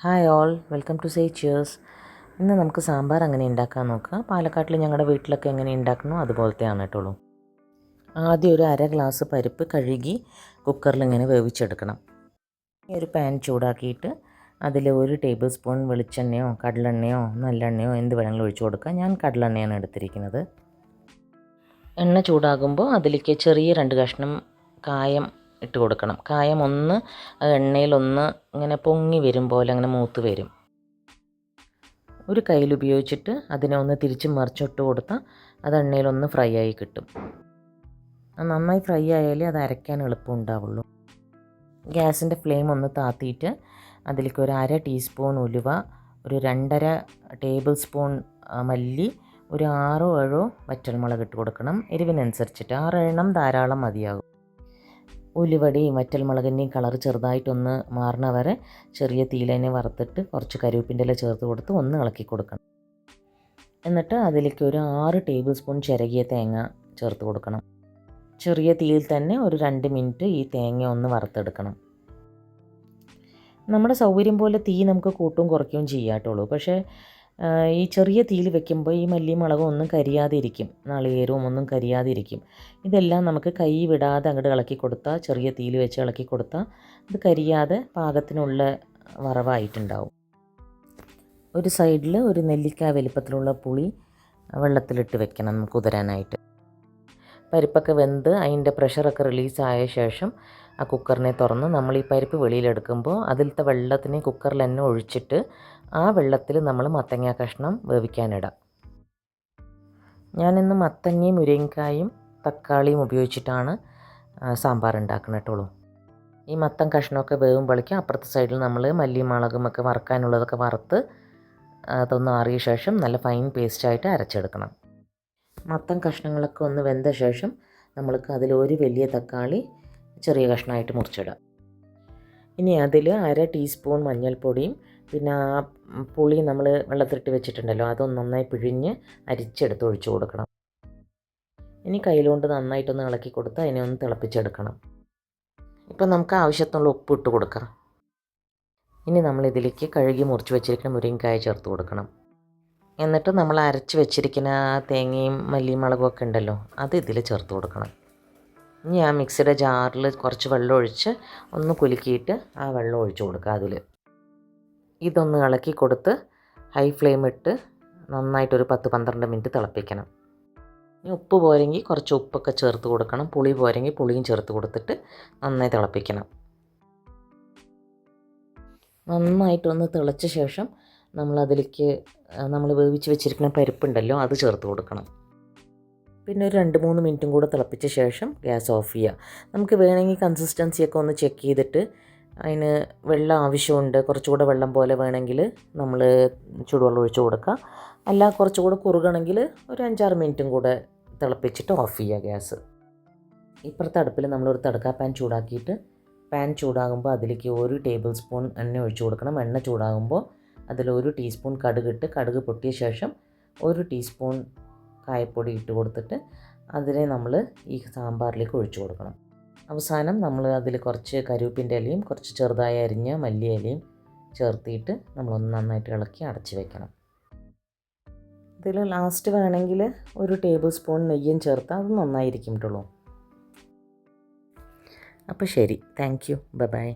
Hi all, welcome to say cheers. ഇന്ന് നമുക്ക് സാമ്പാർ എങ്ങനെ ഉണ്ടാക്കാൻ നോക്കാം. പാലക്കാട്ടിൽ ഞങ്ങളുടെ വീട്ടിലൊക്കെ എങ്ങനെ ഉണ്ടാക്കണോ അതുപോലത്തെയാണ് കേട്ടുള്ളൂ. ആദ്യം ഒരു അര ഗ്ലാസ് പരിപ്പ് കഴുകി കുക്കറിൽ ഇങ്ങനെ വേവിച്ചെടുക്കണം. ഒരു പാൻ ചൂടാക്കിയിട്ട് അതിൽ 1 ടേബിൾ സ്പൂൺ വെളിച്ചെണ്ണയോ കടലെണ്ണയോ നല്ലെണ്ണയോ എന്ത് വേണമെങ്കിലും ഒഴിച്ചു കൊടുക്കാം. ഞാൻ കടലെണ്ണയാണ് എടുത്തിരിക്കുന്നത്. എണ്ണ ചൂടാകുമ്പോൾ അതിലേക്ക് ചെറിയ 2 കഷ്ണം കായം ഇട്ട് കൊടുക്കണം. കായം ഒന്ന് എണ്ണയിലൊന്ന് ഇങ്ങനെ പൊങ്ങി വരും പോലെ അങ്ങനെ മൂത്ത് വരും. ഒരു കയ്യിൽ ഉപയോഗിച്ചിട്ട് അതിനെ ഒന്ന് തിരിച്ചും മറിച്ചിട്ട് കൊടുത്താൽ അത് എണ്ണയിലൊന്ന് ഫ്രൈ ആയി കിട്ടും. നന്നായി ഫ്രൈ ആയാലേ അത് അരയ്ക്കാൻ എളുപ്പം ഉണ്ടാവുള്ളൂ. ഗ്യാസിൻ്റെ ഫ്ലെയിം ഒന്ന് താത്തിയിട്ട് അതിലേക്ക് ഒരു 1/2 ടീസ്പൂൺ ഉലുവ, ഒരു 2.5 ടേബിൾ സ്പൂൺ മല്ലി, ഒരു 6-7 വറ്റൽമുളക് ഇട്ട് കൊടുക്കണം. എരിവിനനുസരിച്ചിട്ട് 6 എണ്ണം ധാരാളം മതിയാകും. ഉലുവയുടെയും വറ്റൽമുളകിൻ്റെയും കളർ ചെറുതായിട്ടൊന്ന് മാറണ വരെ ചെറിയ തീയിലതിനെ വറുത്തിട്ട് കുറച്ച് കറിവേപ്പിൻ്റെ ഇല ചേർത്ത് കൊടുത്ത് ഒന്ന് ഇളക്കി കൊടുക്കണം. എന്നിട്ട് അതിലേക്ക് ഒരു 6 ടേബിൾ സ്പൂൺ ചിരകിയ തേങ്ങ ചേർത്ത് കൊടുക്കണം. ചെറിയ തീയിൽ തന്നെ ഒരു 2 മിനിറ്റ് ഈ തേങ്ങ ഒന്ന് വറുത്തെടുക്കണം. നമ്മുടെ സൗകര്യം പോലെ തീ നമുക്ക് കൂട്ടും കുറയ്ക്കുകയും ചെയ്യാട്ടുള്ളൂ. പക്ഷേ ഈ ചെറിയ തീയിൽ വെക്കുമ്പോൾ ഈ മല്ലിയും മുളകും ഒന്നും കരിയാതെ ഇരിക്കും, നാളികേരവും ഒന്നും കരിയാതെ ഇരിക്കും. ഇതെല്ലാം നമുക്ക് കൈ വിടാതെ അങ്ങോട്ട് ഇളക്കി കൊടുത്താൽ, ചെറിയ തീയിൽ വെച്ച് ഇളക്കി കൊടുത്താൽ ഇത് കരിയാതെ പാകത്തിനുള്ള വറവായിട്ടുണ്ടാവും. ഒരു സൈഡിൽ ഒരു നെല്ലിക്ക വലിപ്പത്തിലുള്ള പുളി വെള്ളത്തിലിട്ട് വെക്കണം നമുക്ക് കുതിരാനായിട്ട്. പരിപ്പൊക്കെ വെന്ത് അതിൻ്റെ പ്രഷറൊക്കെ റിലീസായ ശേഷം ആ കുക്കറിനെ തുറന്ന് നമ്മൾ ഈ പരിപ്പ് വെളിയിലെടുക്കുമ്പോൾ അതിലത്തെ വെള്ളത്തിനെ കുക്കറിൽ തന്നെ ഒഴിച്ചിട്ട് ആ വെള്ളത്തിൽ നമ്മൾ മത്തങ്ങ കഷ്ണം വേവിക്കാനിടാം. ഞാനിന്ന് മത്തങ്ങയും മുരിങ്ങക്കായും തക്കാളിയും ഉപയോഗിച്ചിട്ടാണ് സാമ്പാർ ഉണ്ടാക്കുന്നിട്ടുള്ളൂ. ഈ മത്തൻ കഷ്ണമൊക്കെ വേവുമ്പോഴേക്കും അപ്പുറത്തെ സൈഡിൽ നമ്മൾ മല്ലിയും മുളകും ഒക്കെ വറുക്കാനുള്ളതൊക്കെ വറുത്ത് അതൊന്ന് ആറിയ ശേഷം നല്ല ഫൈൻ പേസ്റ്റായിട്ട് അരച്ചെടുക്കണം. മത്തൻ കഷ്ണങ്ങളൊക്കെ ഒന്ന് വെന്ത ശേഷം നമ്മൾക്ക് അതിൽ ഒരു വലിയ തക്കാളി ചെറിയ കഷ്ണമായിട്ട് മുറിച്ചിടാം. ഇനി അതിൽ 1/2 ടീസ്പൂൺ മഞ്ഞൾപ്പൊടിയും പിന്നെ ആ പുളി നമ്മൾ വെള്ളത്തിലിട്ട് വെച്ചിട്ടുണ്ടല്ലോ അതൊന്ന് നന്നായി പിഴിഞ്ഞ് അരിച്ചെടുത്ത് ഒഴിച്ചു കൊടുക്കണം. ഇനി കയ്യിലുകൊണ്ട് നന്നായിട്ടൊന്ന് ഇളക്കി കൊടുത്ത് അതിനെ ഒന്ന് തിളപ്പിച്ചെടുക്കണം. ഇപ്പം നമുക്ക് ആവശ്യത്തിനുള്ള ഉപ്പ് ഇട്ട് കൊടുക്കാം. ഇനി നമ്മൾ ഇതിലേക്ക് കഴുകി മുറിച്ച് വെച്ചിരിക്കുന്ന മുരിങ്ങക്കായ ചേർത്ത് കൊടുക്കണം. എന്നിട്ട് നമ്മൾ അരച്ച് വെച്ചിരിക്കുന്ന തേങ്ങയും മല്ലിയും മുളകും ഒക്കെ ഉണ്ടല്ലോ അത് ഇതിൽ ചേർത്ത് കൊടുക്കണം. ഇനി ആ മിക്സിയുടെ ജാറിൽ കുറച്ച് വെള്ളം ഒഴിച്ച് ഒന്ന് കുലുക്കിയിട്ട് ആ വെള്ളം ഒഴിച്ച് കൊടുക്കുക. അതിൽ ഇതൊന്ന് ഇളക്കി കൊടുത്ത് ഹൈ ഫ്ലെയിം ഇട്ട് നന്നായിട്ടൊരു 10-12 മിനിറ്റ് തിളപ്പിക്കണം. ഇനി ഉപ്പ് പോരെങ്കിൽ കുറച്ച് ഉപ്പൊക്കെ ചേർത്ത് കൊടുക്കണം. പുളി പോരെങ്കിൽ പുളിയും ചേർത്ത് കൊടുത്തിട്ട് നന്നായി തിളപ്പിക്കണം. നന്നായിട്ടൊന്ന് തിളച്ച ശേഷം നമ്മളതിലേക്ക് നമ്മൾ വേവിച്ച് വെച്ചിരിക്കുന്ന പരിപ്പുണ്ടല്ലോ അത് ചേർത്ത് കൊടുക്കണം. പിന്നെ ഒരു 2-3 മിനിറ്റും കൂടെ തിളപ്പിച്ച ശേഷം ഗ്യാസ് ഓഫ് ചെയ്യുക. നമുക്ക് വേണമെങ്കിൽ കൺസിസ്റ്റൻസിയൊക്കെ ഒന്ന് ചെക്ക് ചെയ്തിട്ട് അതിന് വെള്ളം ആവശ്യമുണ്ട്, കുറച്ചുകൂടെ വെള്ളം പോലെ വേണമെങ്കിൽ നമ്മൾ ചൂടുവെള്ളം ഒഴിച്ച് കൊടുക്കുക. അല്ല കുറച്ചുകൂടെ കുറുകണമെങ്കിൽ ഒരു 5-6 മിനിറ്റും കൂടെ തിളപ്പിച്ചിട്ട് ഓഫ് ചെയ്യുക ഗ്യാസ്. ഇപ്പുറത്തെ അടുപ്പിൽ നമ്മളൊരു തടുക്ക പാൻ ചൂടാക്കിയിട്ട് പാൻ ചൂടാകുമ്പോൾ അതിലേക്ക് 1 ടേബിൾ സ്പൂൺ എണ്ണ ഒഴിച്ച് കൊടുക്കണം. എണ്ണ ചൂടാകുമ്പോൾ അതിൽ 1 ടീസ്പൂൺ കടുകിട്ട് കടുക് പൊട്ടിയ ശേഷം 1 ടീസ്പൂൺ കായപ്പൊടി ഇട്ട് കൊടുത്തിട്ട് അതിനെ നമ്മൾ ഈ സാമ്പാറിലേക്ക് ഒഴിച്ചു കൊടുക്കണം. അവസാനം നമ്മൾ അതിൽ കുറച്ച് കറിവേപ്പിൻ്റെ ഇലയും കുറച്ച് ചെറുതായി അരിഞ്ഞ മല്ലി ഇലയും ചേർത്തിട്ട് നമ്മളൊന്ന് നന്നായിട്ട് ഇളക്കി അടച്ച് വെക്കണം. ഇതിൽ ലാസ്റ്റ് വേണമെങ്കിൽ 1 ടേബിൾ സ്പൂൺ നെയ്യും ചേർത്താൽ അത് നന്നായിരിക്കും കേട്ടുള്ളൂ. അപ്പോൾ ശരി, താങ്ക് യു, ബൈ.